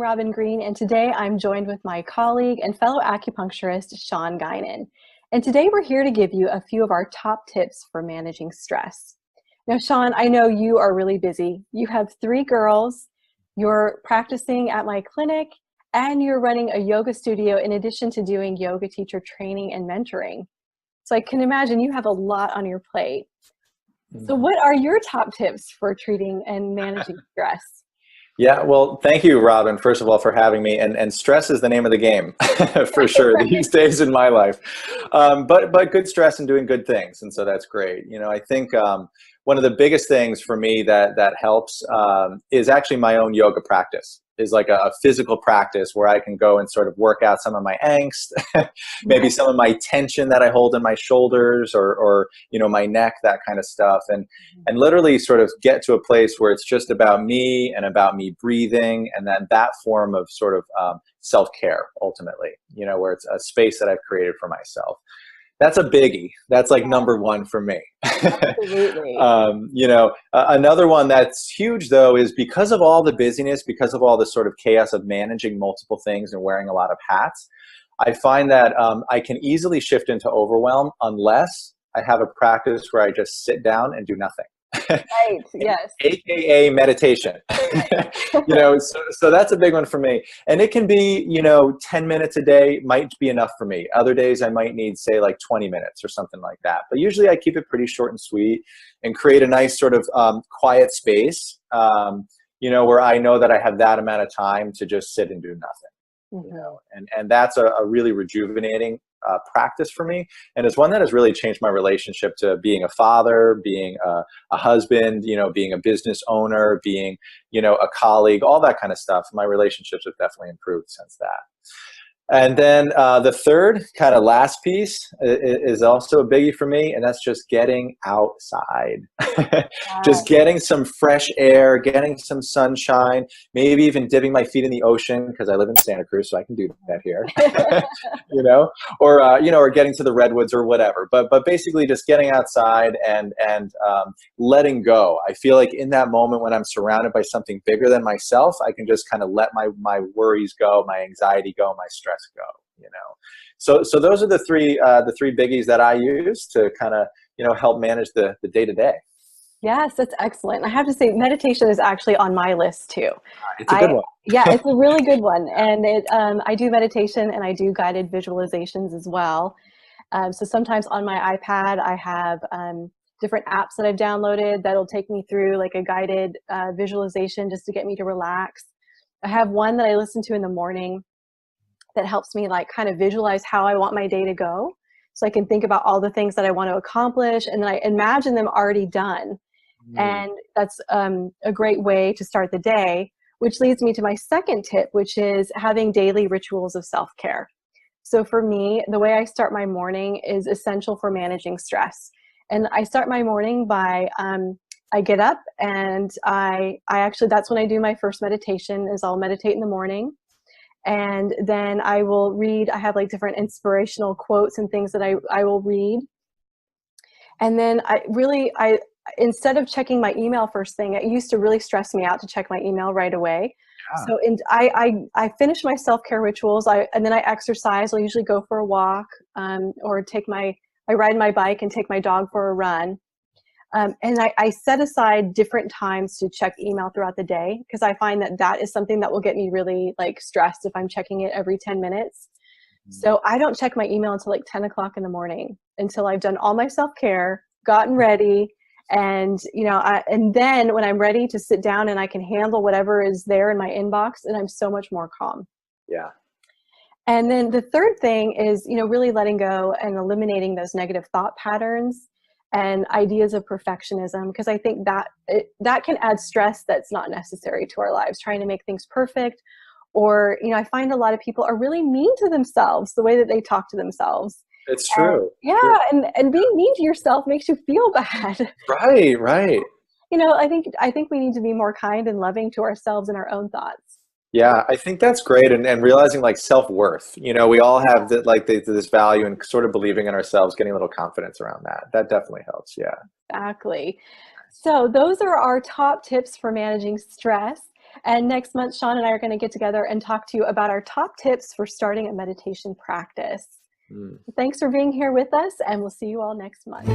I'm Robin Green, and today I'm joined with my colleague and fellow acupuncturist, Sean Guinan. And today we're here to give you a few of our top tips for managing stress. Now, Sean, I know you are really busy. You have 3 girls, you're practicing at my clinic, and you're running a yoga studio in addition to doing yoga teacher training and mentoring. So I can imagine you have a lot on your plate. So what are your top tips for treating and managing stress? Yeah, well, thank you, Robin, first of all, for having me. And stress is the name of the game, for sure, these days in my life. But good stress and doing good things, and so that's great. You know, I think one of the biggest things for me that helps is actually my own yoga practice. Is like a physical practice where I can go and sort of work out some of my angst, maybe some of my tension that I hold in my shoulders or you know, my neck, that kind of stuff, and literally sort of get to a place where it's just about me and about me breathing, and then that form of sort of self-care ultimately, you know, where it's a space that I've created for myself. That's a biggie. That's like number one for me. Absolutely. You know, another one that's huge though is because of all the busyness, because of all the sort of chaos of managing multiple things and wearing a lot of hats, I find that I can easily shift into overwhelm unless I have a practice where I just sit down and do nothing. Right, yes. AKA meditation. You know, so that's a big one for me. And it can be, you know, 10 minutes a day might be enough for me. Other days I might need, say, like 20 minutes or something like that. But usually I keep it pretty short and sweet and create a nice sort of quiet space, you know, where I know that I have that amount of time to just sit and do nothing. You know, and that's a really rejuvenating practice for me, and it's one that has really changed my relationship to being a father, being a husband, you know, being a business owner, being, you know, a colleague, all that kind of stuff. My relationships have definitely improved since that. And then the third kind of last piece is also a biggie for me, and that's just getting outside. Just getting some fresh air, getting some sunshine, maybe even dipping my feet in the ocean because I live in Santa Cruz, so I can do that here. You know, or getting to the redwoods or whatever. But basically just getting outside and letting go. I feel like in that moment when I'm surrounded by something bigger than myself, I can just kind of let my worries go, my anxiety go, my stress go, you know. So those are the three biggies that I use to kind of, you know, help manage the day-to-day. Yes, that's excellent. I have to say meditation is actually on my list too. It's a good one. Yeah, it's a really good one. And I do meditation and I do guided visualizations as well. So sometimes on my iPad, I have different apps that I've downloaded that'll take me through like a guided visualization just to get me to relax. I have one that I listen to in the morning that helps me like kind of visualize how I want my day to go. So I can think about all the things that I want to accomplish and then I imagine them already done. And that's a great way to start the day, which leads me to my second tip, which is having daily rituals of self-care. So for me, the way I start my morning is essential for managing stress. And I start my morning by, I get up and I actually, that's when I do my first meditation is I'll meditate in the morning. And then I will read, I have like different inspirational quotes and things that I will read. And then instead of checking my email first thing, it used to really stress me out to check my email right away. Yeah. So I finish my self-care rituals, and then I exercise. I'll usually go for a walk or I ride my bike and take my dog for a run. And I set aside different times to check email throughout the day because I find that is something that will get me really like stressed if I'm checking it every 10 minutes. So I don't check my email until like 10 o'clock in the morning until I've done all my self-care, gotten ready. And, you know, and then when I'm ready to sit down and I can handle whatever is there in my inbox, and I'm so much more calm. Yeah. And then the third thing is, you know, really letting go and eliminating those negative thought patterns and ideas of perfectionism, because I think that can add stress that's not necessary to our lives, trying to make things perfect. Or, you know, I find a lot of people are really mean to themselves, the way that they talk to themselves. It's true. Yeah, and being mean to yourself makes you feel bad. Right. You know, I think we need to be more kind and loving to ourselves and our own thoughts. Yeah, I think that's great, and realizing like self-worth. You know, we all have this value and sort of believing in ourselves, getting a little confidence around that. That definitely helps. Yeah. Exactly. So those are our top tips for managing stress. And next month, Sean and I are going to get together and talk to you about our top tips for starting a meditation practice. Thanks for being here with us, and we'll see you all next month.